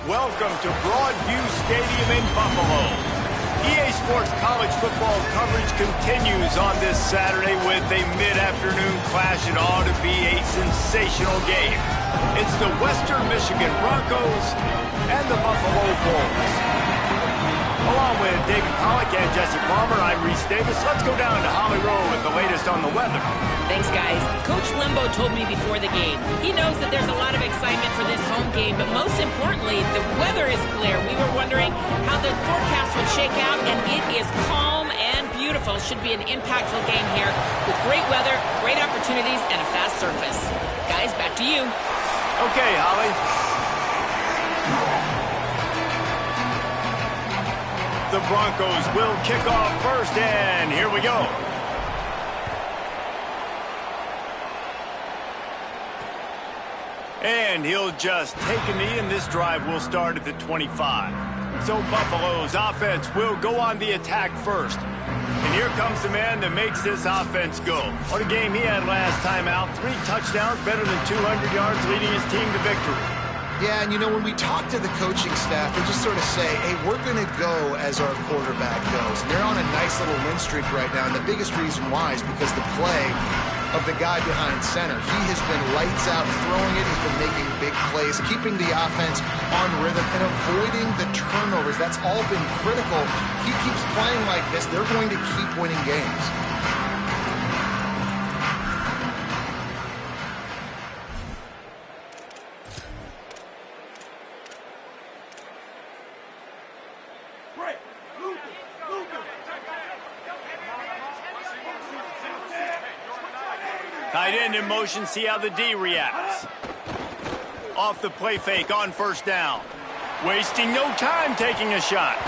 Welcome to Broadview Stadium in Buffalo. EA Sports college football coverage continues on this Saturday with a mid-afternoon clash. It ought to be a sensational game. It's the Western Michigan Broncos and the Buffalo Bulls. Along with David Pollack and Jesse Palmer, I'm Reese Davis. Let's go down to Holly Rowe with the latest on the weather. Thanks, guys. Coach Limbo told me before the game. He knows that there's a lot of excitement for this home game, but most importantly, the weather is clear. We were wondering how the forecast would shake out, and it is calm and beautiful. Should be an impactful game here with great weather, great opportunities, and a fast surface. Guys, back to you. Okay, Holly. The Broncos will kick off first, and here we go. And he'll just take a knee, and this drive will start at the 25. So Buffalo's offense will go on the attack first. And here comes the man that makes this offense go. What a game he had last time out. 3 touchdowns, better than 200 yards, leading his team to victory. Yeah, and you know, when we talk to the coaching staff, they just sort of say, hey, we're going to go as our quarterback goes. And they're on a nice little win streak right now, and the biggest reason why is because the play of the guy behind center. He has been lights out throwing it. He's been making big plays, keeping the offense on rhythm, and avoiding the turnovers. That's all been critical. He keeps playing like this, they're going to keep winning games. Tight end in motion, see how the D reacts. Off the play fake on first down. Wasting no time taking a shot.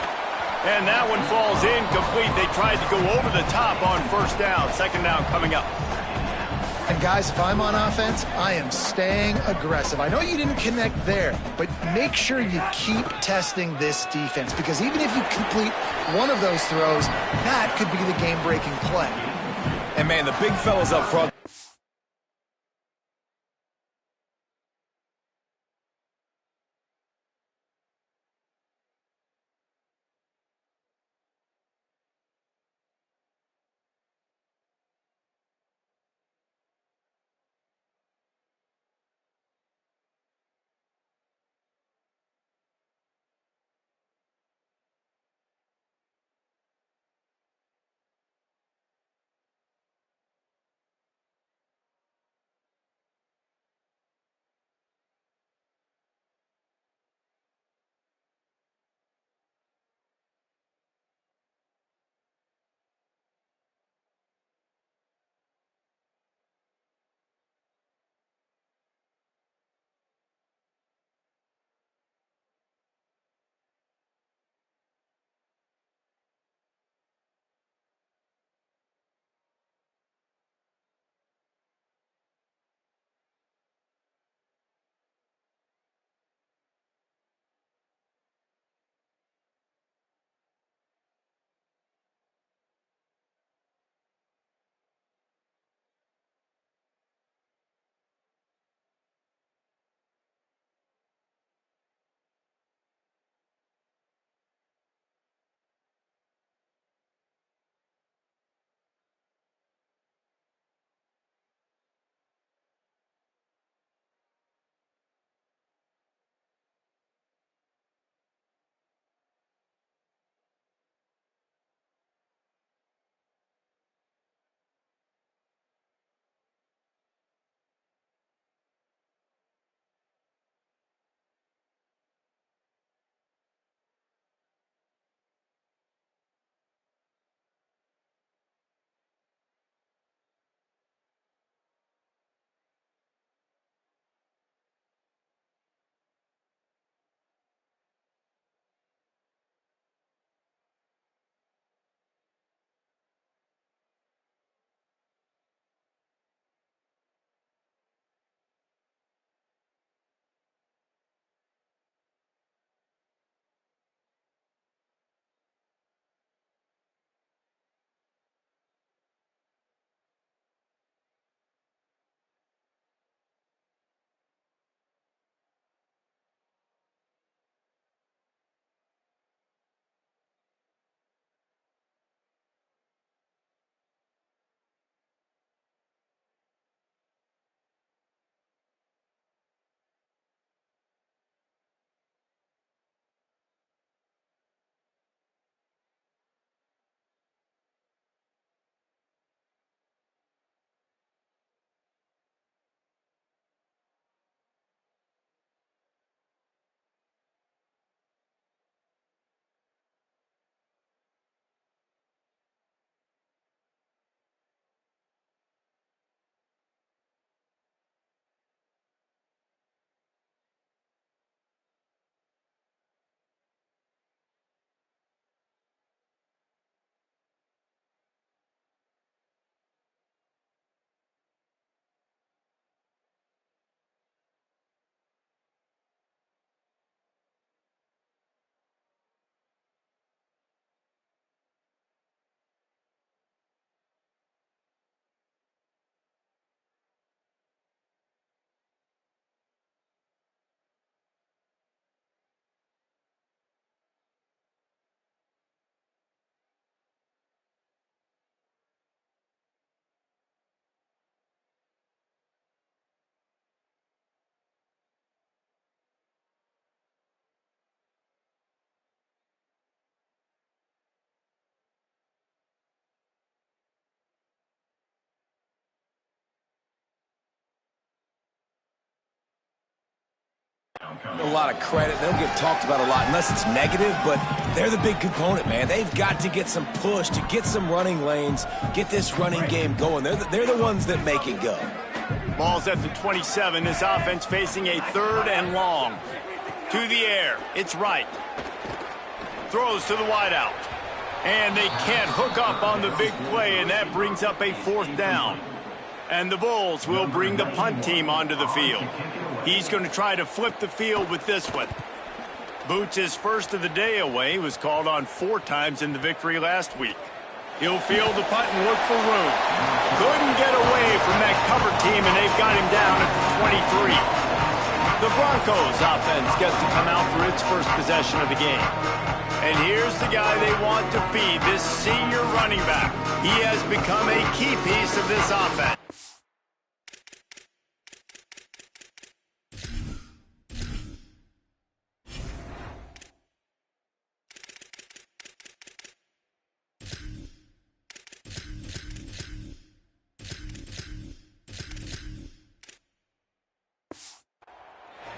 And that one falls incomplete. They tried to go over the top on first down. Second down coming up. And guys, if I'm on offense, I am staying aggressive. I know you didn't connect there, but make sure you keep testing this defense, because even if you complete one of those throws, that could be the game-breaking play. And man, the big fellas up front. A lot of credit. They don't get talked about a lot unless it's negative, but they're the big component, man. They've got to get some push, to get some running lanes, get this running game going. They're the ones that make it go. Ball's at the 27. This offense facing a 3rd and long. To the air. It's right. Throws to the wideout. And they can't hook up on the big play, and that brings up a 4th down. And the Bulls will bring the punt team onto the field. He's going to try to flip the field with this one. Boots his first of the day away. He was called on 4 times in the victory last week. He'll field the punt and look for room. Couldn't get away from that cover team, and they've got him down at the 23. The Broncos offense gets to come out for its first possession of the game. And here's the guy they want to feed, this senior running back. He has become a key piece of this offense.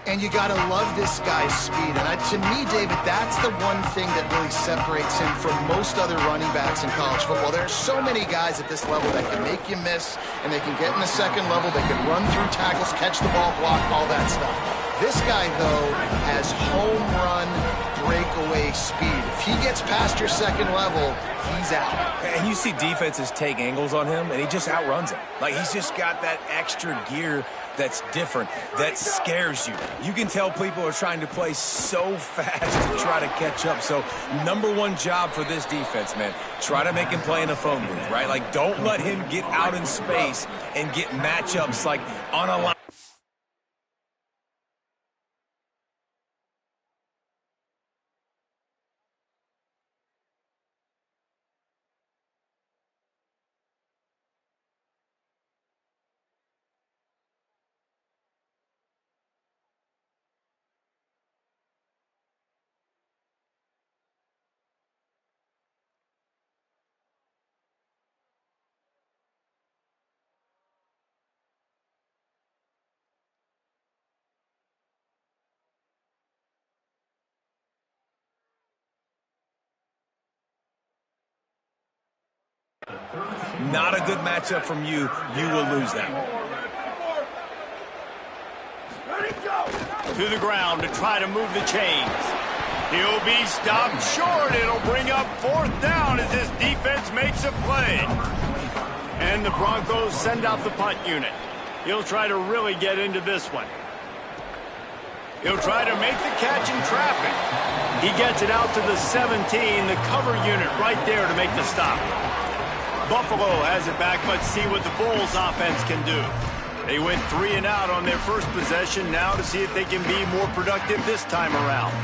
And you got to love this guy's speed. And to me, David, that's the one thing that really separates him from most other running backs in college football. There are so many guys at this level that can make you miss, and they can get in the second level. They can run through tackles, catch the ball, block, all that stuff. This guy, though, has home run breakaway speed. If he gets past your second level, he's out. And you see defenses take angles on him, and he just outruns them. Like, he's just got that extra gear that's different, that scares you. You can tell people are trying to play so fast to try to catch up. So, #1 job for this defense, man. Try to make him play in a phone booth, right? Like, don't let him get out in space and get matchups like on a line. Not a good matchup from you. You will lose that one. To the ground to try to move the chains. He'll be stopped short. It'll bring up 4th down as his defense makes a play. And the Broncos send out the punt unit. He'll try to really get into this one. He'll try to make the catch in traffic. He gets it out to the 17, the cover unit right there to make the stop. Buffalo has it back. Let's see what the Bulls offense can do. They went 3 and out on their first possession. Now to see if they can be more productive this time around.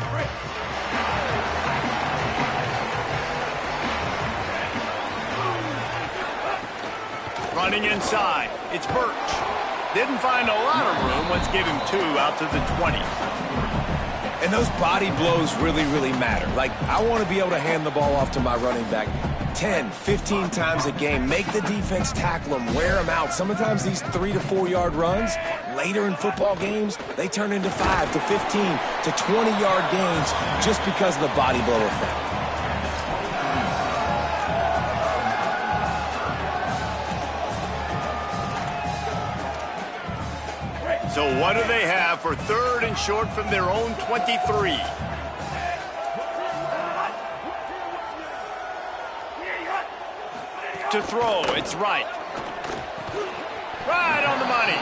Running inside. It's Birch. Didn't find a lot of room. Let's give him 2 out to the 20. And those body blows really, really matter. Like, I want to be able to hand the ball off to my running back 10, 15 times a game. Make the defense tackle them, wear them out. Sometimes these 3 to 4 yard runs, later in football games, they turn into 5 to 15 to 20 yard gains just because of the body blow effect. So what do they have for 3rd and short from their own 23? To throw, it's right. Right on the money.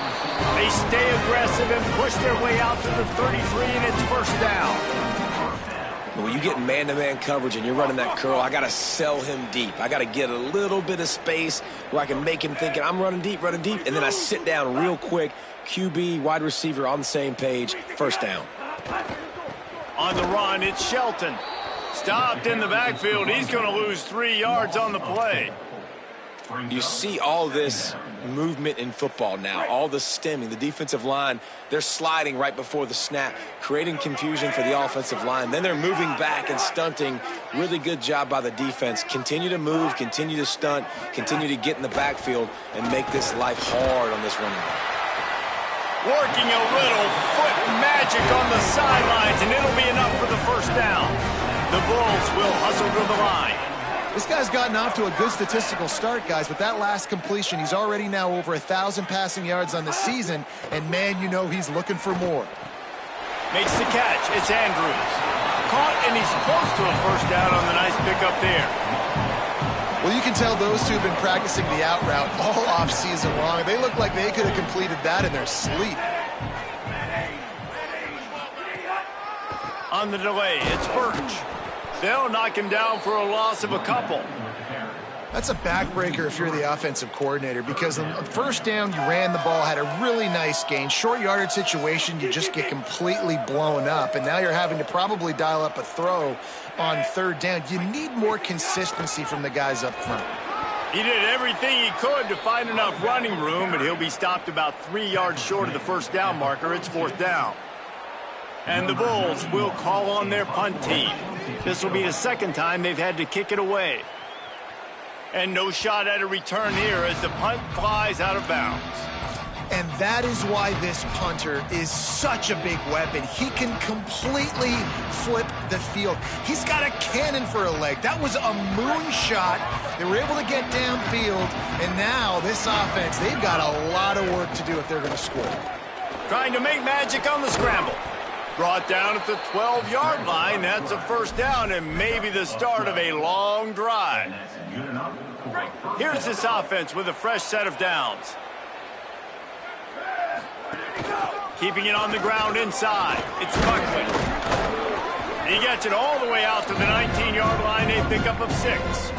They stay aggressive and push their way out to the 33, and it's 1st down. When you get man-to-man coverage and you're running that curl, I got to sell him deep. I got to get a little bit of space where I can make him thinking I'm running deep, and then I sit down real quick. QB, wide receiver on the same page, 1st down. On the run, it's Shelton. Stopped in the backfield. He's going to lose 3 yards on the play. You see all this movement in football now, all the stemming, the defensive line, they're sliding right before the snap, creating confusion for the offensive line. Then they're moving back and stunting. Really good job by the defense. Continue to move, continue to stunt, continue to get in the backfield and make this life hard on this running back. Working a little foot magic on the sidelines, and it'll be enough for the first down. The Bulls will hustle to the line. This guy's gotten off to a good statistical start, guys. With that last completion, he's already now over 1,000 passing yards on the season, and man, you know he's looking for more. Makes the catch. It's Andrews. Caught, and he's close to a first down on the nice pickup there. Well, you can tell those two have been practicing the out route all off-season long. They look like they could have completed that in their sleep. On the delay, it's Birch. They'll knock him down for a loss of a couple. That's a backbreaker if you're the offensive coordinator, because on first down, you ran the ball, had a really nice gain. Short yardage situation, you just get completely blown up, and now you're having to probably dial up a throw on third down. You need more consistency from the guys up front. He did everything he could to find enough running room, but he'll be stopped about 3 yards short of the first down marker. It's fourth down. And the Bulls will call on their punt team. This will be the second time they've had to kick it away. And no shot at a return here as the punt flies out of bounds. And that is why this punter is such a big weapon. He can completely flip the field. He's got a cannon for a leg. That was a moonshot. They were able to get downfield, and now this offense, they've got a lot of work to do if they're going to score. Trying to make magic on the scramble. Brought down at the 12-yard line. That's a first down and maybe the start of a long drive. Here's this offense with a fresh set of downs. Keeping it on the ground inside. It's Buckley. He gets it all the way out to the 19-yard line, a pickup of 6.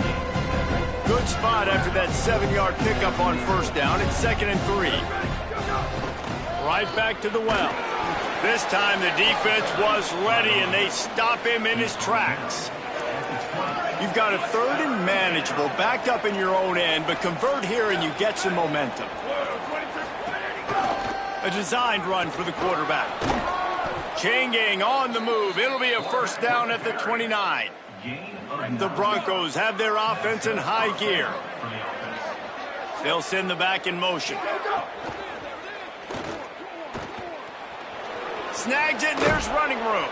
Good spot after that 7-yard pickup on first down. It's 2nd and 3. Right back to the well. This time the defense was ready, and they stop him in his tracks. You've got a third and manageable, backed up in your own end, but convert here and you get some momentum. A designed run for the quarterback. Chain gang on the move. It'll be a first down at the 29. The Broncos have their offense in high gear. They'll send the back in motion. Snags it, and there's running room.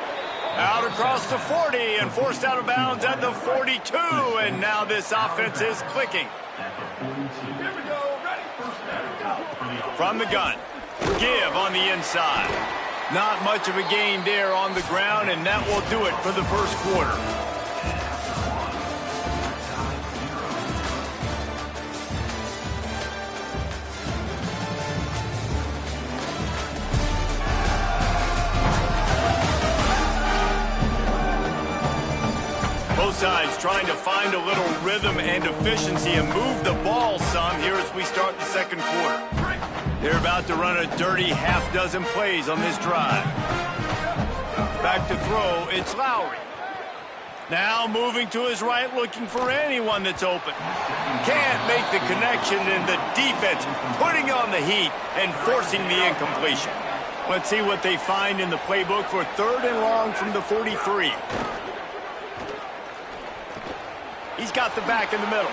Out across the 40 and forced out of bounds at the 42, and now this offense is clicking. From the gun, give on the inside. Not much of a gain there on the ground, and that will do it for the first quarter. Both sides trying to find a little rhythm and efficiency and move the ball some here as we start the second quarter. They're about to run a dirty half-dozen plays on this drive. Back to throw, it's Lowry. Now moving to his right, looking for anyone that's open. Can't make the connection, and the defense putting on the heat and forcing the incompletion. Let's see what they find in the playbook for third and long from the 43. He's got the back in the middle.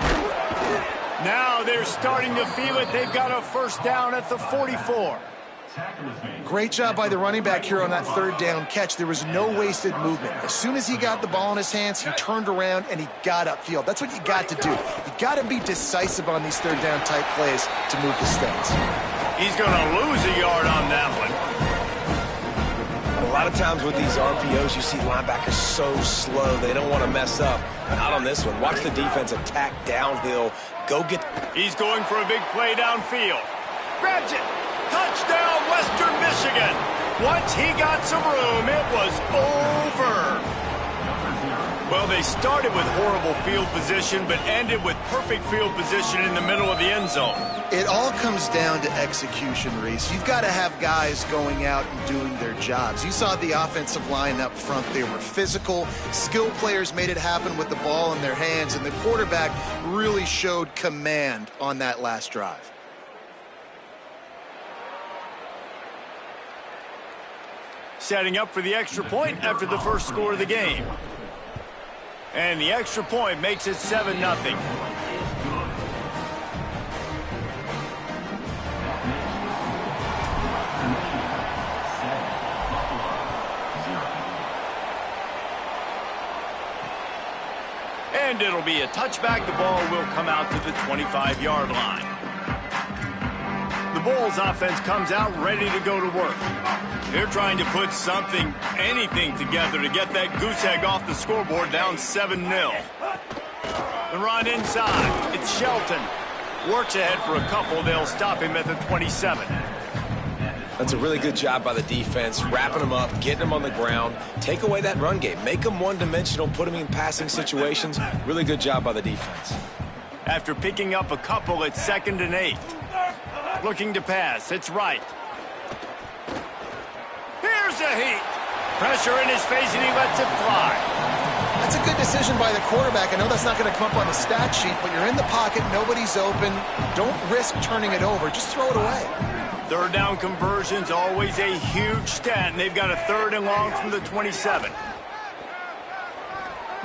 Now they're starting to feel it. They've got a first down at the 44. Great job by the running back here on that third down catch. There was no wasted movement. As soon as he got the ball in his hands, he turned around and he got upfield. That's what you got to do. You got to be decisive on these third down type plays to move the stakes. He's going to lose a yard on that one. A lot of times with these RPOs, you see linebackers so slow, they don't want to mess up. Not on this one. Watch the defense attack downhill. Go get... He's going for a big play downfield. Grabs it. Touchdown, Western Michigan. Once he got some room, it was over. Well, they started with horrible field position, but ended with perfect field position in the middle of the end zone. It all comes down to execution, Reese. You've got to have guys going out and doing their jobs. You saw the offensive line up front. They were physical. Skilled players made it happen with the ball in their hands, and the quarterback really showed command on that last drive. Setting up for the extra point after the first score of the game. And the extra point makes it 7-0. And it'll be a touchback. The ball will come out to the 25-yard line. The Bulls offense comes out ready to go to work. They're trying to put anything together to get that goose egg off the scoreboard, down 7-0. The run inside. It's Shelton. Works ahead for a couple. They'll stop him at the 27. That's a really good job by the defense, wrapping them up, getting them on the ground. Take away that run game. Make them one-dimensional, put them in passing situations. Really good job by the defense. After picking up a couple, it's 2nd and 8. Looking to pass. It's right. Here's a heat. Pressure in his face, and he lets it fly. That's a good decision by the quarterback. I know that's not going to come up on the stat sheet, but you're in the pocket, nobody's open. Don't risk turning it over. Just throw it away. 3rd down conversion's always a huge stat, and they've got a 3rd and long from the 27.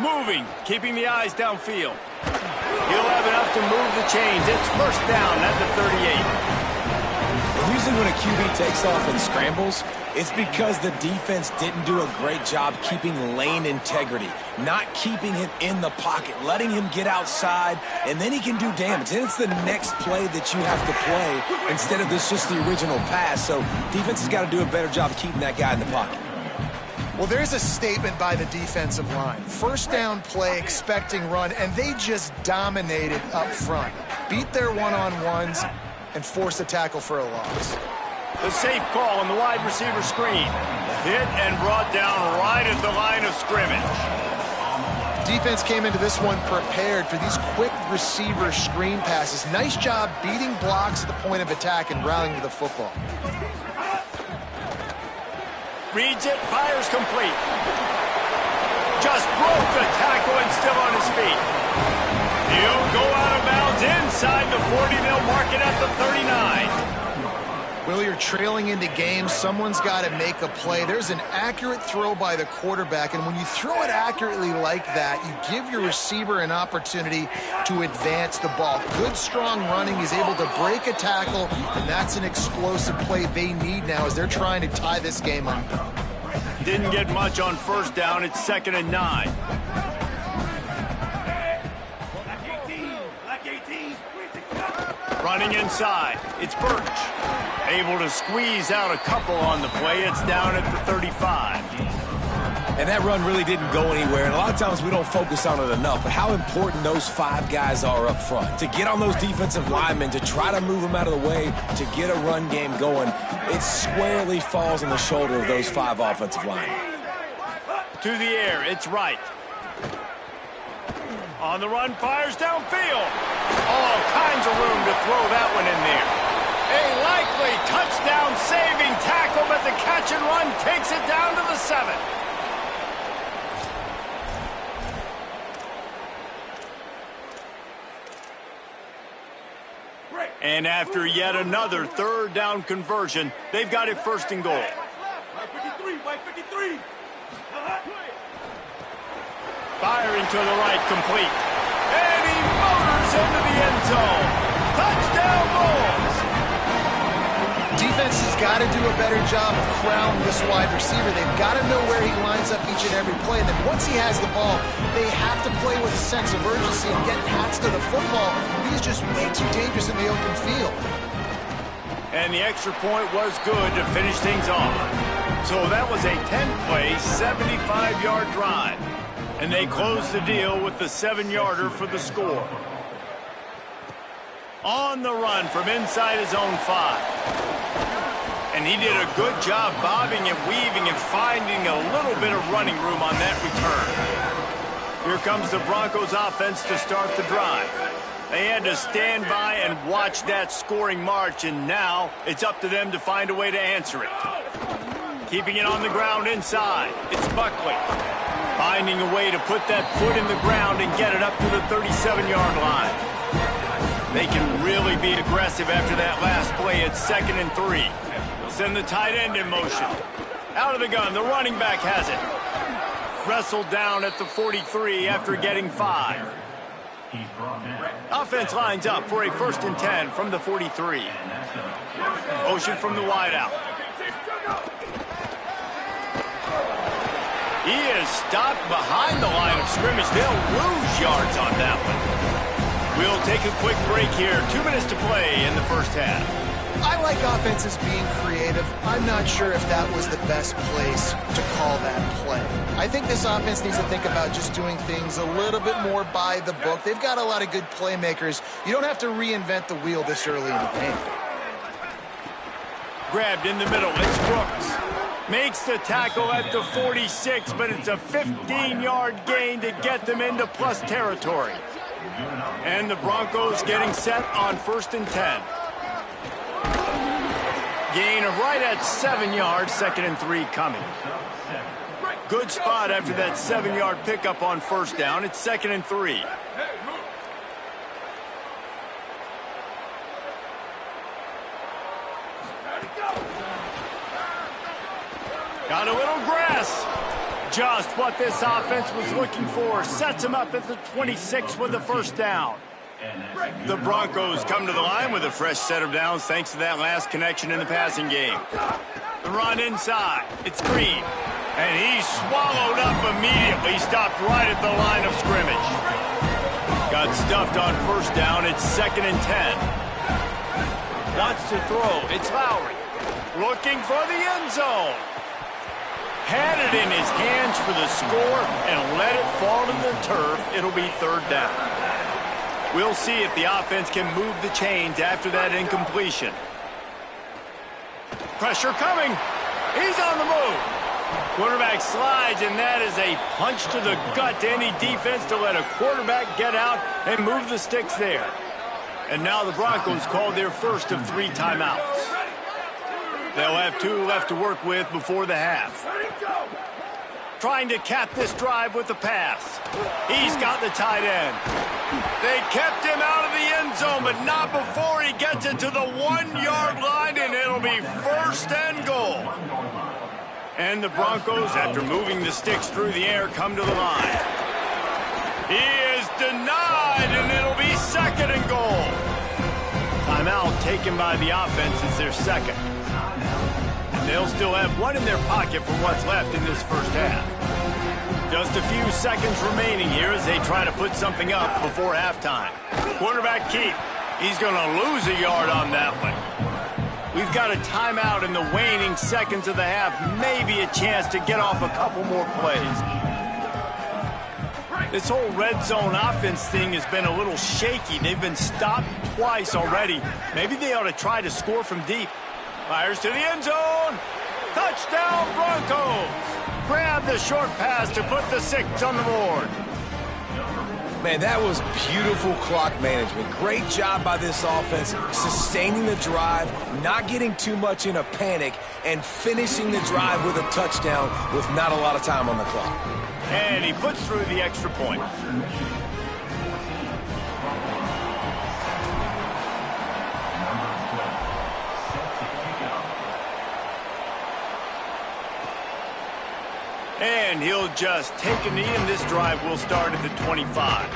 Moving, keeping the eyes downfield. He'll have enough to move the chains. It's 1st down at the 38. Usually when a QB takes off and scrambles, it's because the defense didn't do a great job keeping lane integrity, not keeping him in the pocket, letting him get outside, and then he can do damage. And it's the next play that you have to play instead of just the original pass. So defense has got to do a better job of keeping that guy in the pocket. Well, there's a statement by the defensive line. 1st down play, expecting run, and they just dominated up front. Beat their one-on-ones and forced a tackle for a loss. The safe call on the wide receiver screen. Hit and brought down right at the line of scrimmage. Defense came into this one prepared for these quick receiver screen passes. Nice job beating blocks at the point of attack and rallying to the football. Reads it, fires complete. Just broke the tackle and still on his feet. He'll go out of bounds inside the 40. They'll mark it at the 39. Will, you're trailing into games. Someone's got to make a play. There's an accurate throw by the quarterback, and when you throw it accurately like that, you give your receiver an opportunity to advance the ball. Good, strong running. He's able to break a tackle, and that's an explosive play they need now as they're trying to tie this game up. Didn't get much on 1st down. It's 2nd and 9. Running inside. It's Birch. Able to squeeze out a couple on the play. It's down at the 35. And that run really didn't go anywhere. And a lot of times we don't focus on it enough. But how important those 5 guys are up front. To get on those defensive linemen, to try to move them out of the way, to get a run game going, it squarely falls on the shoulder of those 5 offensive linemen. To the air. It's right. On the run, fires downfield. All kinds of room to throw that one in there. A likely touchdown-saving tackle, but the catch and run takes it down to the 7. And after yet another 3rd down conversion, they've got it 1st and goal. Firing to the right, complete. And he motors into the end zone. Touchdown, Bulls! Defense has got to do a better job of crowding this wide receiver. They've got to know where he lines up each and every play. And then once he has the ball, they have to play with a sense of urgency and get hats to the football. He's just way too dangerous in the open field. And the extra point was good to finish things off. So that was a 10-play, 75-yard drive. And they close the deal with the 7-yarder for the score. On the run from inside his own 5. And he did a good job bobbing and weaving and finding a little bit of running room on that return. Here comes the Broncos offense to start the drive. They had to stand by and watch that scoring march, and now it's up to them to find a way to answer it. Keeping it on the ground inside. It's Buckley. Finding a way to put that foot in the ground and get it up to the 37-yard line. They can really be aggressive after that last play. It's 2nd and 3. They'll send the tight end in motion. Out of the gun, the running back has it. Wrestled down at the 43 after getting 5. Offense lines up for a 1st and 10 from the 43. Motion from the wideout. He is stopped behind the line of scrimmage. They'll lose yards on that one. We'll take a quick break here. 2 minutes to play in the first half. I like offenses being creative. I'm not sure if that was the best place to call that play. I think this offense needs to think about just doing things a little bit more by the book. They've got a lot of good playmakers. You don't have to reinvent the wheel this early in the game. Grabbed in the middle. It's Brooks. Makes the tackle at the 46, but it's a 15-yard gain to get them into plus territory. And the Broncos getting set on 1st and 10. Gain of right at 7 yards, 2nd and 3 coming. Good spot after that 7-yard pickup on 1st down. It's 2nd and 3. Got a little grass. Just what this offense was looking for. Sets him up at the 26 with the 1st down. The Broncos come to the line with a fresh set of downs thanks to that last connection in the passing game. The run inside. It's Green. And he's swallowed up immediately. Stopped right at the line of scrimmage. Got stuffed on 1st down. It's 2nd and 10. Wants to throw. It's Lowry. Looking for the end zone. Had it in his hands for the score and let it fall to the turf. It'll be 3rd down. We'll see if the offense can move the chains after that incompletion. Pressure coming. He's on the move. Quarterback slides, and that is a punch to the gut to any defense to let a quarterback get out and move the sticks there. And now the Broncos called their first of 3 timeouts. They'll have 2 left to work with before the half. Trying to cap this drive with the pass. He's got the tight end. They kept him out of the end zone, but not before he gets it to the 1-yard line, and it'll be 1st and goal. And the Broncos, after moving the sticks through the air, come to the line. He is denied, and it'll be 2nd and goal. Timeout taken by the offense. It's their 2nd. And they'll still have 1 in their pocket for what's left in this first half. Just a few seconds remaining here as they try to put something up before halftime. Quarterback keep. He's going to lose a yard on that one. We've got a timeout in the waning seconds of the half. Maybe a chance to get off a couple more plays. This whole red zone offense thing has been a little shaky. They've been stopped twice already. Maybe they ought to try to score from deep. Fires to the end zone. Touchdown, Broncos. Grab the short pass to put the 6 on the board. Man, that was beautiful clock management. Great job by this offense, sustaining the drive, not getting too much in a panic, and finishing the drive with a touchdown with not a lot of time on the clock. And he puts through the extra point. And he'll just take a knee, and this drive will start at the 25.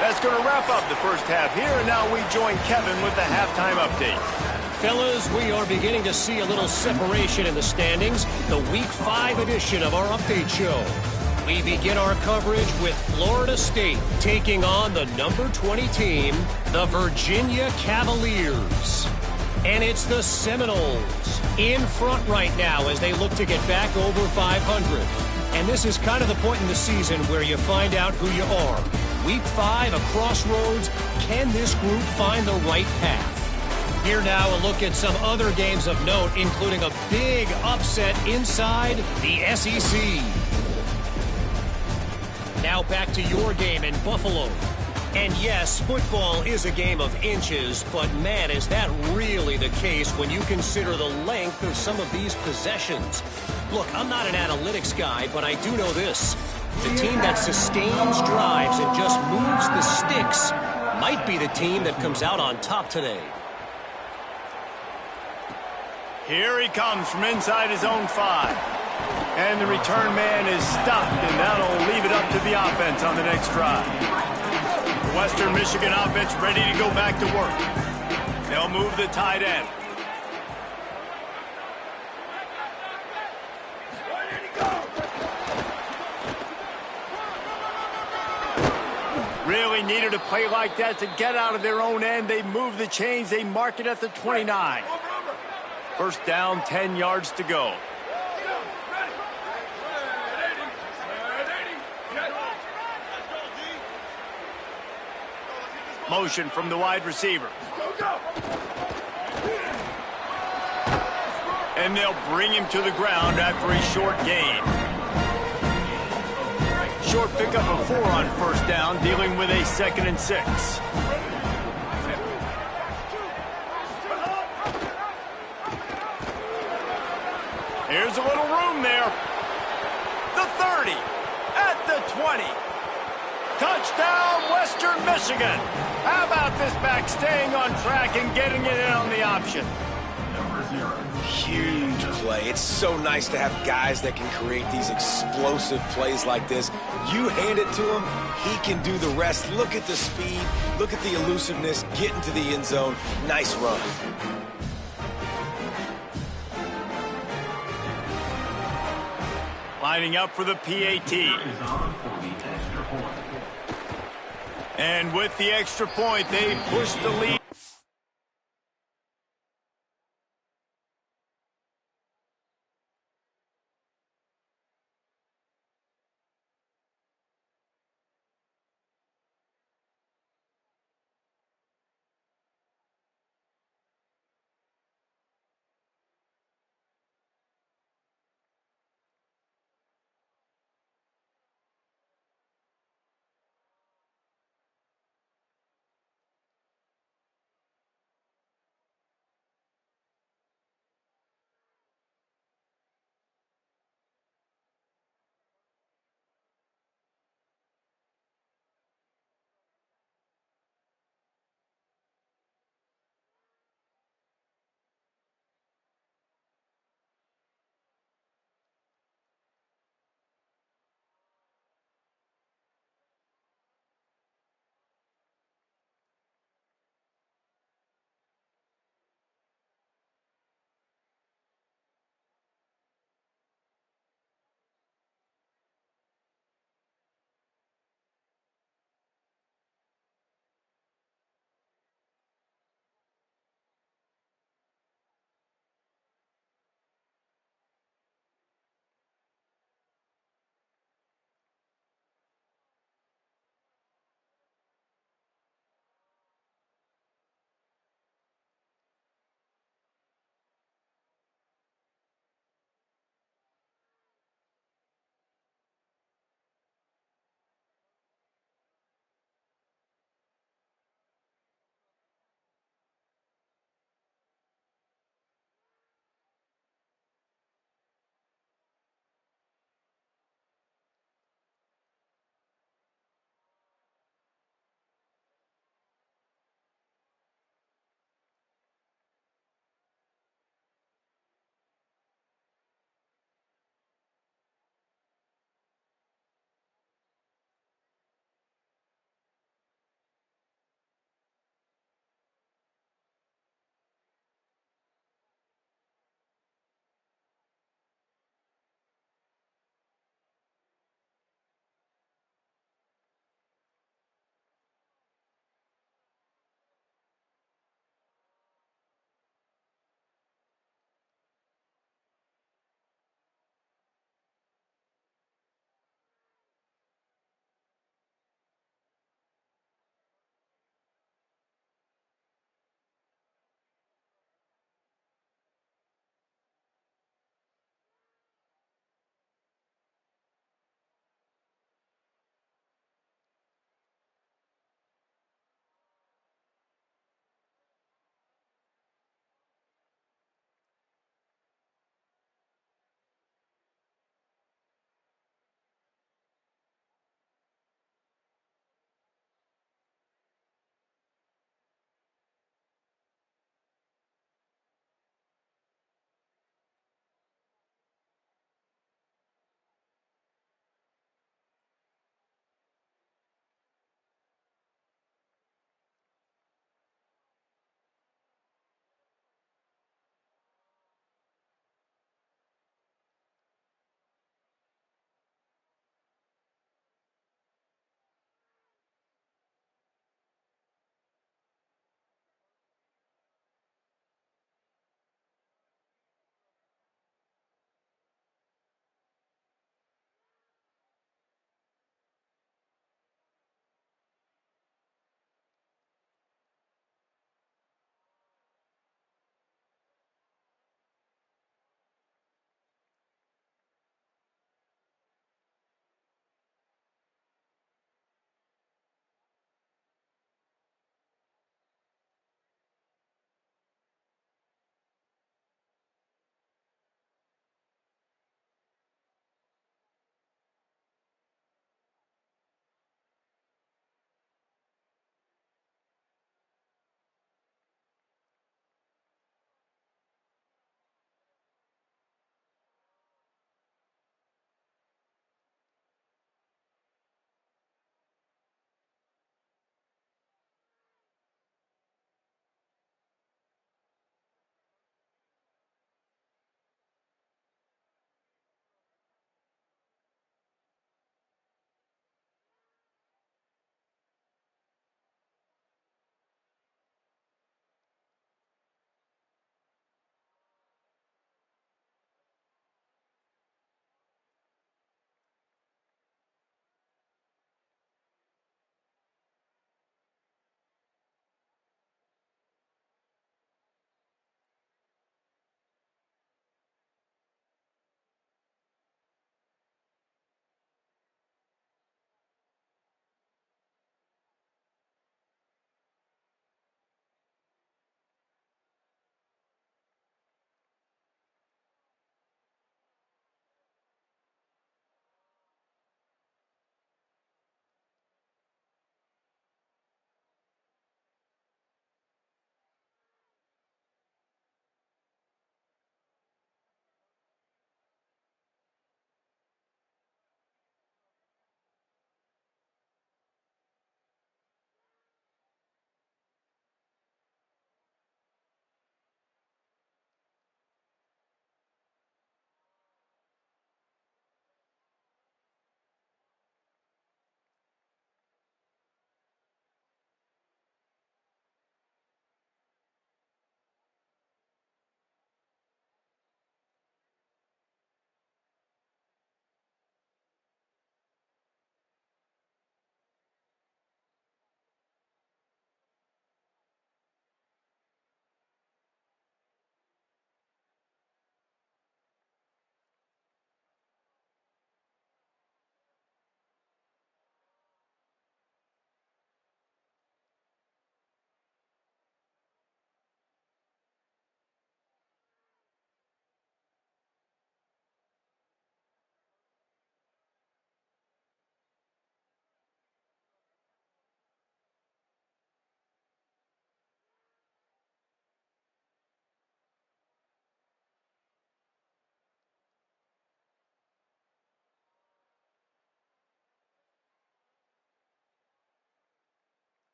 That's going to wrap up the first half here, and now we join Kevin with the halftime update. Fellas, we are beginning to see a little separation in the standings. The Week 5 edition of our update show. We begin our coverage with Florida State taking on the number 20 team, the Virginia Cavaliers. And it's the Seminoles in front right now as they look to get back over 500. And this is kind of the point in the season where you find out who you are. Week 5, a crossroads. Can this group find the right path? Here now, a look at some other games of note, including a big upset inside the SEC. Now back to your game in Buffalo. And yes, football is a game of inches, but man, is that really the case when you consider the length of some of these possessions. Look, I'm not an analytics guy, but I do know this. The team that sustains drives and just moves the sticks might be the team that comes out on top today. Here he comes from inside his own 5. And the return man is stopped, and that'll leave it up to the offense on the next drive. The Western Michigan offense ready to go back to work. They'll move the tight end. Really needed a play like that to get out of their own end. They move the chains. They mark it at the 29. First down, 10 yards to go. Motion from the wide receiver. And they'll bring him to the ground after a short gain. Short pickup of 4 on first down, dealing with a 2nd and 6. Here's a little room there. The 30, at the 20. Touchdown, Western Michigan. How about this back staying on track and getting it in on the option? Huge play. It's so nice to have guys that can create these explosive plays like this. You hand it to him, he can do the rest. Look at the speed, look at the elusiveness, get into the end zone. Nice run. Lining up for the PAT. And with the extra point, they push the lead.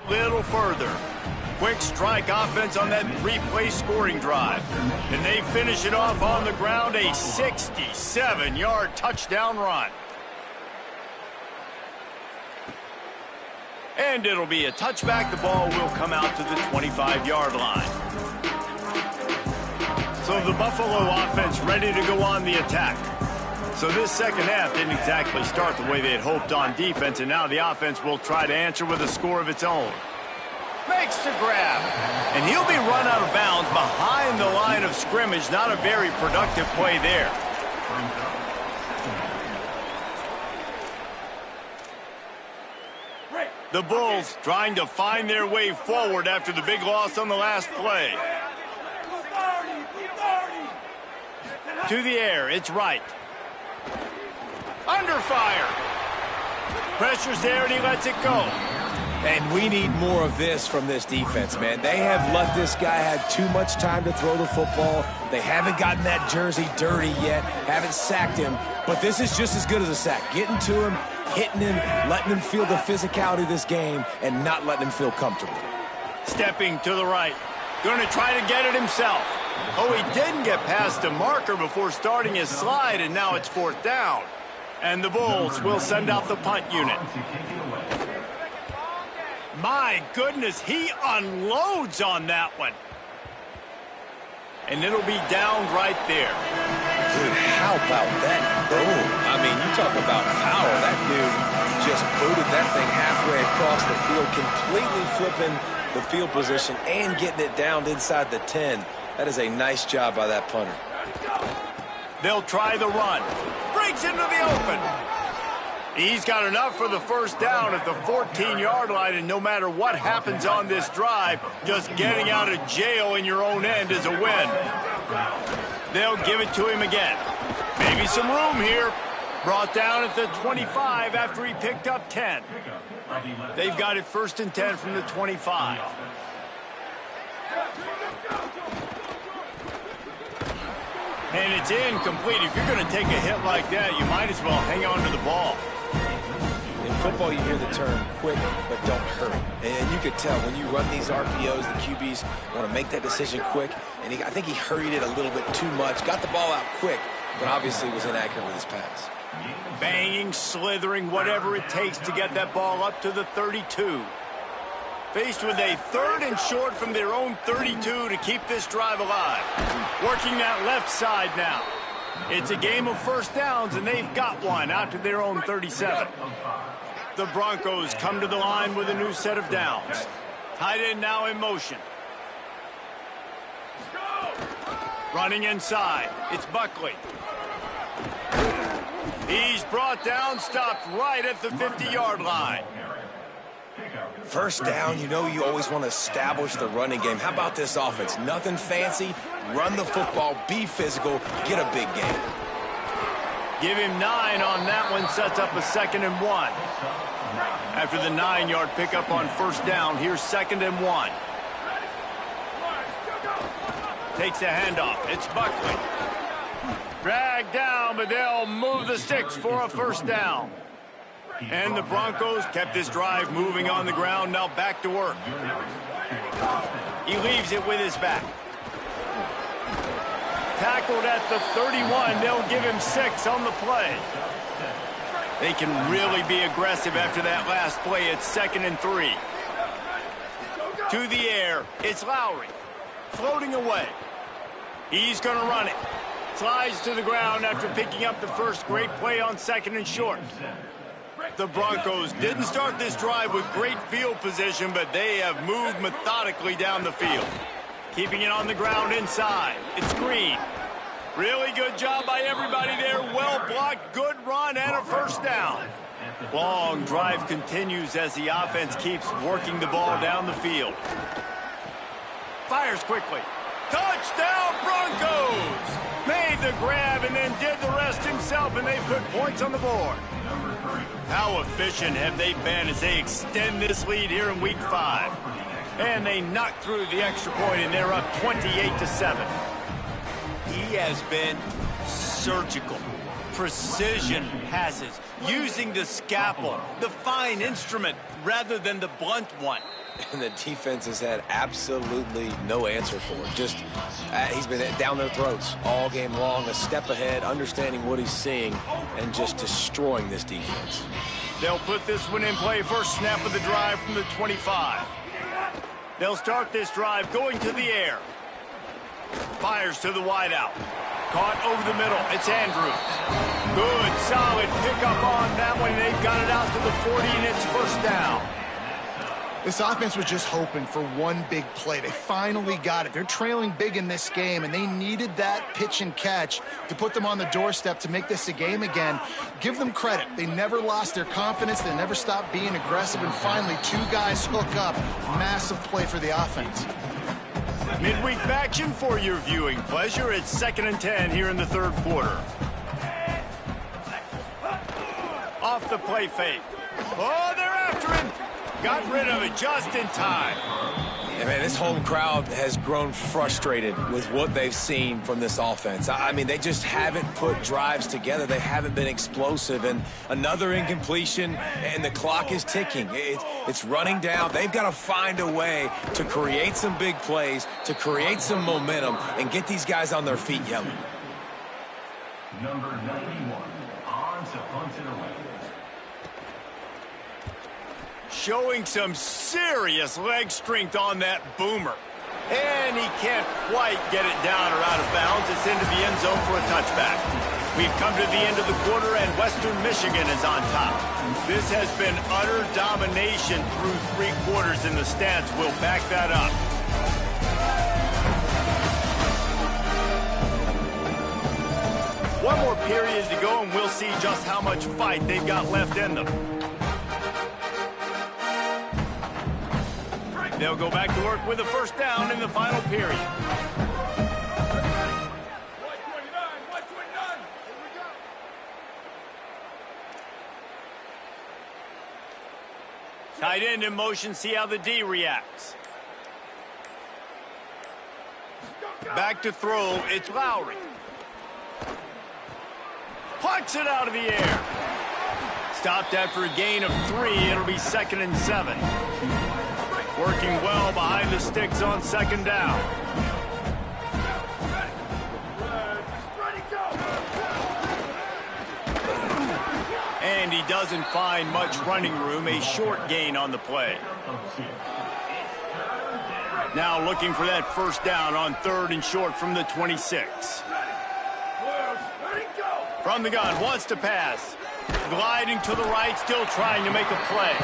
that little further. Quick strike offense on that three-play scoring drive. And they finish it off on the ground, a 67-yard touchdown run. And it'll be a touchback. The ball will come out to the 25-yard line. So the Buffalo offense ready to go on the attack. So this second half didn't exactly start the way they had hoped on defense, and now the offense will try to answer with a score of its own. Makes the grab, and he'll be run out of bounds behind the line of scrimmage. Not a very productive play there. The Bulls trying to find their way forward after the big loss on the last play. To the air, it's right. Under fire. Pressure's there, and he lets it go. And we need more of this from this defense, man. They have let this guy have too much time to throw the football. They haven't gotten that jersey dirty yet, haven't sacked him. But this is just as good as a sack. Getting to him, hitting him, letting him feel the physicality of this game, and not letting him feel comfortable. Stepping to the right. Going to try to get it himself. Oh, he didn't get past the marker before starting his slide, and now it's fourth down. And the Bulls will send out the punt unit. My goodness, he unloads on that one. And it'll be down right there. Dude, how about that boom? I mean, you talk about power. That dude just booted that thing halfway across the field, completely flipping the field position and getting it down inside the 10. That is a nice job by that punter. They'll try the run. Breaks into the open. He's got enough for the first down at the 14-yard line, and no matter what happens on this drive, just getting out of jail in your own end is a win. They'll give it to him again. Maybe some room here. Brought down at the 25 after he picked up 10. They've got it 1st and 10 from the 25. And it's incomplete. If you're going to take a hit like that, you might as well hang on to the ball. In football, you hear the term quick, but don't hurry. And you could tell when you run these RPOs, the QBs want to make that decision quick. And I think he hurried it a little bit too much. Got the ball out quick, but obviously was inaccurate with his pass. Banging, slithering, whatever it takes to get that ball up to the 32. Faced with a 3rd and short from their own 32 to keep this drive alive. Working that left side now. It's a game of first downs, and they've got one out to their own 37. The Broncos come to the line with a new set of downs. Tight end now in motion. Running inside. It's Buckley. He's brought down, stopped right at the 50-yard line. First down, you know you always want to establish the running game. How about this offense? Nothing fancy. Run the football, be physical, get a big game. Give him 9 on that one, sets up a 2nd and 1. After the 9-yard pickup on first down, here's 2nd and 1. Takes a handoff. It's Buckley. Dragged down, but they'll move the sticks for a first down. And the Broncos kept this drive moving on the ground, now back to work. He leaves it with his back. Tackled at the 31. They'll give him 6 on the play. They can really be aggressive after that last play. It's 2nd and 3. To the air. It's Lowry. Floating away. He's going to run it. Slides to the ground after picking up the first great play on 2nd and short. The Broncos didn't start this drive with great field position, but they have moved methodically down the field. Keeping it on the ground inside. It's Green. Really good job by everybody there. Well blocked, good run, and a first down. Long drive continues as the offense keeps working the ball down the field. Fires quickly. Touchdown, Broncos! Made the grab and then did the rest himself, and they put points on the board. How efficient have they been as they extend this lead here in Week 5? And they knock through the extra point, and they're up 28-7. He has been surgical. precision passes, using the scalpel, the fine instrument, rather than the blunt one. And the defense has had absolutely no answer for it. Just, he's been down their throats all game long, a step ahead, understanding what he's seeing, and just destroying this defense. They'll put this one in play. First snap of the drive from the 25. They'll start this drive going to the air. Fires to the wideout. Caught over the middle. It's Andrews. Good, solid pickup on that one. They've got it out to the 40, and it's first down. This offense was just hoping for one big play. They finally got it. They're trailing big in this game, and they needed that pitch and catch to put them on the doorstep to make this a game again. Give them credit. They never lost their confidence. They never stopped being aggressive, and finally, two guys hook up. Massive play for the offense. Midweek action for your viewing pleasure. It's 2nd and 10 here in the third quarter. Off the play fake. Oh, they're after him. Got rid of it just in time. Yeah, man, this home crowd has grown frustrated with what they've seen from this offense. I mean, they just haven't put drives together. They haven't been explosive. And another incompletion, and the clock is ticking. It's running down. They've got to find a way to create some big plays, to create some momentum, and get these guys on their feet yelling. Number 91, on to punt it away. Showing some serious leg strength on that boomer. And he can't quite get it down or out of bounds. It's into the end zone for a touchback. We've come to the end of the quarter, and Western Michigan is on top. This has been utter domination through 3 quarters, and the stats will back that up. One more period to go, and we'll see just how much fight they've got left in them. They'll go back to work with a first down in the final period. Tight end in motion, see how the D reacts. Back to throw, it's Lowry. Plucks it out of the air. Stopped after a gain of 3, it'll be 2nd and 7. Working well behind the sticks on 2nd down. And he doesn't find much running room, a short gain on the play. Now looking for that first down on 3rd and short from the 26. From the gun, wants to pass. Gliding to the right, still trying to make a play.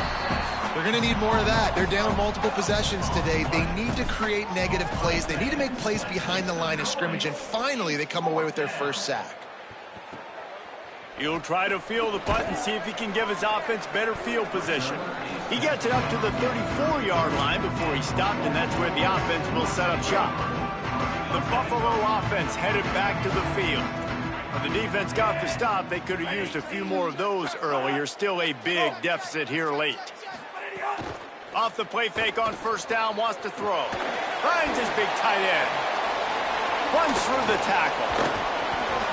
They're going to need more of that. They're down multiple possessions today. They need to create negative plays. They need to make plays behind the line of scrimmage, and finally they come away with their first sack. He'll try to feel the punt and see if he can give his offense better field position. He gets it up to the 34-yard line before he stopped, and that's where the offense will set up shop. The Buffalo offense headed back to the field. When the defense got the stop, they could have used a few more of those earlier. Still a big deficit here late. Off the play fake on first down, wants to throw. Finds his big tight end. Runs through the tackle.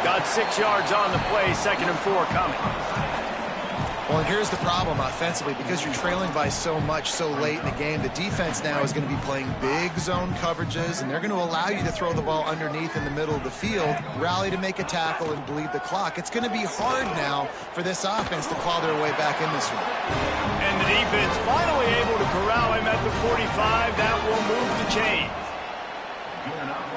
Got 6 yards on the play, 2nd and 4 coming. Well, and here's the problem offensively. Because you're trailing by so much so late in the game, the defense now is going to be playing big zone coverages, and they're going to allow you to throw the ball underneath in the middle of the field, rally to make a tackle, and bleed the clock. It's going to be hard now for this offense to claw their way back in this one. And the defense finally able to corral him at the 45. That will move the chain.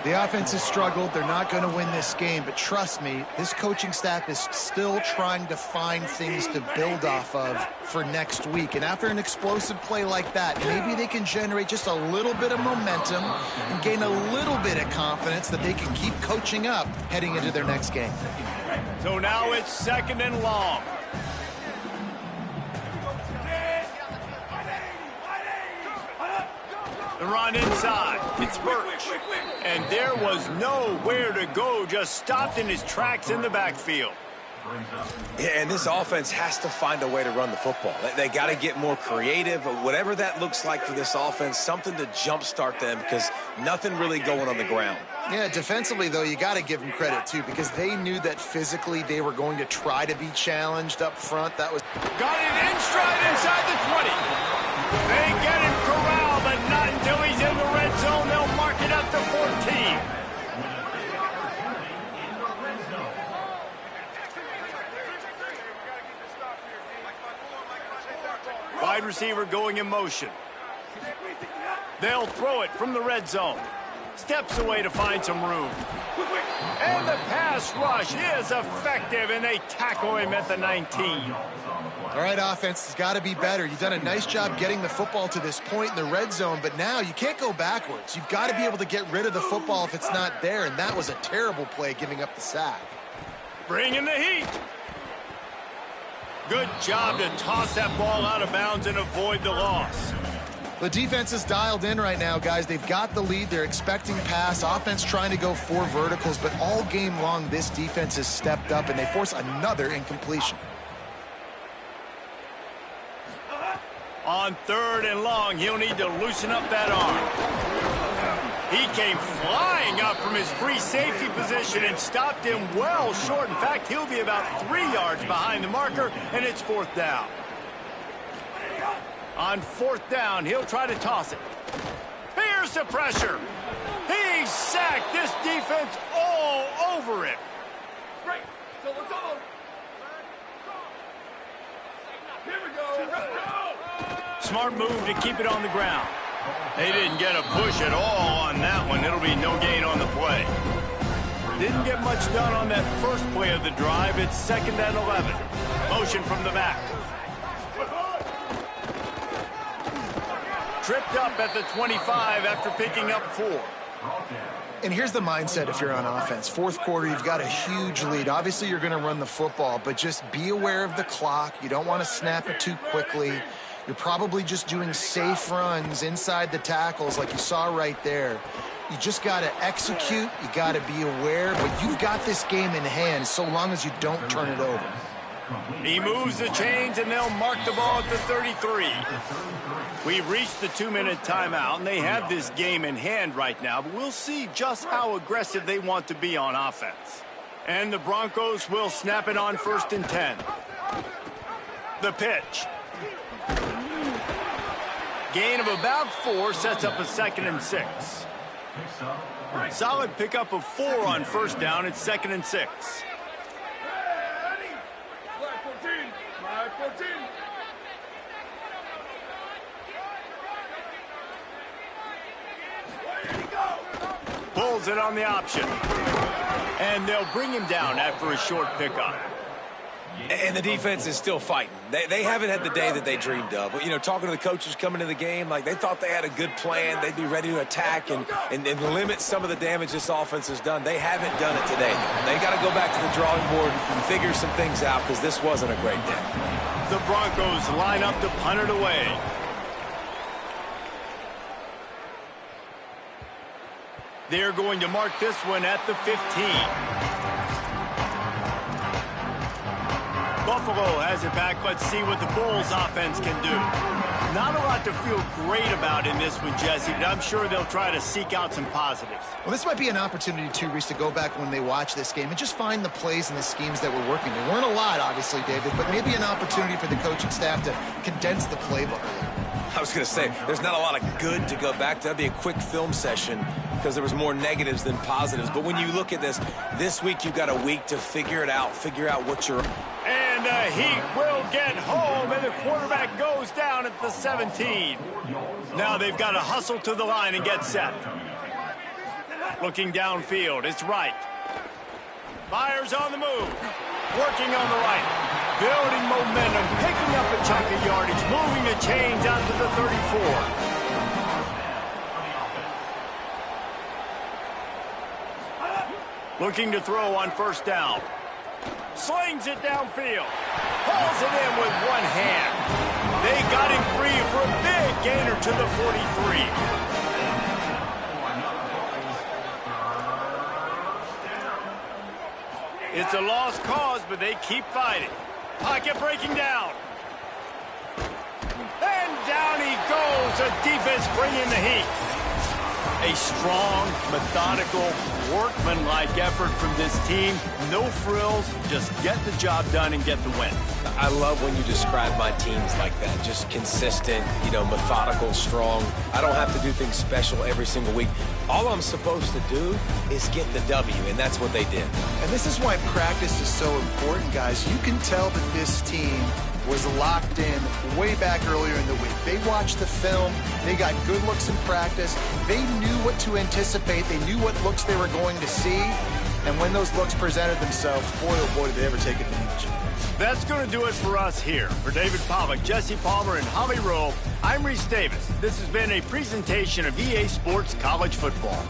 The offense has struggled. They're not going to win this game, but trust me, this coaching staff is still trying to find things to build off of for next week. And after an explosive play like that, maybe they can generate just a little bit of momentum and gain a little bit of confidence that they can keep coaching up heading into their next game. So now it's 2nd and long. The run inside. It's Birch. And there was nowhere to go. Just stopped in his tracks in the backfield. Yeah, and this offense has to find a way to run the football. They got to get more creative, whatever that looks like for this offense, something to jumpstart them because nothing really going on the ground. Yeah, defensively, though, you got to give them credit, too, because they knew that physically they were going to try to be challenged up front. That was... Got it in stride inside the 20. They get him corralled, but not until he's in the red zone. They'll mark it up to 14. Wide receiver going in motion. They'll throw it from the red zone. Steps away to find some room. And the pass rush is effective, and they tackle him at the 19. All right, offense has got to be better. You've done a nice job getting the football to this point in the red zone, but now you can't go backwards. You've got to be able to get rid of the football if it's not there, and that was a terrible play giving up the sack. Bring in the heat. Good job to toss that ball out of bounds and avoid the loss. The defense is dialed in right now, guys. They've got the lead. They're expecting pass. Offense trying to go 4 verticals, but all game long, this defense has stepped up, and they force another incompletion. On 3rd and long, he'll need to loosen up that arm. He came flying up from his free safety position and stopped him well short. In fact, he'll be about 3 yards behind the marker, and it's 4th down. On 4th down, he'll try to toss it. Here's the pressure. He's sacked. This defense all over him. Great. So let's go. Here we go. Let's go. Smart move to keep it on the ground. They didn't get a push at all on that one. It'll be no gain on the play. Didn't get much done on that first play of the drive. It's 2nd and 11. Motion from the back. Tripped up at the 25 after picking up 4. And here's the mindset if you're on offense. 4th quarter, you've got a huge lead. Obviously, you're going to run the football, but just be aware of the clock. You don't want to snap it too quickly. You're probably just doing safe runs inside the tackles like you saw right there. You just got to execute. You got to be aware, but you've got this game in hand so long as you don't turn it over. He moves the chains, and they'll mark the ball at the 33. We've reached the 2-minute timeout, and they have this game in hand right now, but we'll see just how aggressive they want to be on offense. And the Broncos will snap it on 1st and 10. The pitch. Gain of about 4 sets up a 2nd and 6. Solid pickup of 4 on 1st down. It's 2nd and 6. Pulls it on the option. And they'll bring him down after a short pickup. And the defense is still fighting. They haven't had the day that they dreamed of. You know, talking to the coaches coming to the game, like they thought they had a good plan. They'd be ready to attack and limit some of the damage this offense has done. They haven't done it today. They got to go back to the drawing board and figure some things out because this wasn't a great day. The Broncos line up to punt it away. They're going to mark this one at the 15. Buffalo has it back. Let's see what the Bulls offense can do. Not a lot to feel great about in this one, Jesse, but I'm sure they'll try to seek out some positives. Well, this might be an opportunity, too, Reese, to go back when they watch this game and just find the plays and the schemes that were working. There weren't a lot, obviously, David, but maybe an opportunity for the coaching staff to condense the playbook. I was going to say, there's not a lot of good to go back to. That'd be a quick film session because there was more negatives than positives. But when you look at this week you've got a week to figure it out, figure out what you're... And the Heat will get home, and the quarterback goes down at the 17. Now they've got to hustle to the line and get set. Looking downfield, it's right. Myers on the move, working on the right. Building momentum, picking up a chunk of yardage, moving the chains out to the 34. Looking to throw on 1st down. Slings it downfield. Pulls it in with one hand. They got him free for a big gainer to the 43. It's a lost cause, but they keep fighting. Pocket breaking down. And down he goes. The defense bringing the heat. A strong, methodical, workmanlike effort from this team. No frills, just get the job done and get the win. I love when you describe my teams like that. Just consistent, methodical, strong. I don't have to do things special every single week. All I'm supposed to do is get the W, and that's what they did. And this is why practice is so important, guys. You can tell that this team was locked in way back earlier in the week. They watched the film. They got good looks in practice. They knew what to anticipate. They knew what looks they were going to see. And when those looks presented themselves, boy, oh boy, did they ever take advantage. That's going to do it for us here. For David Pollack, Jesse Palmer, and Holly Rowe, I'm Reese Davis. This has been a presentation of EA Sports College Football.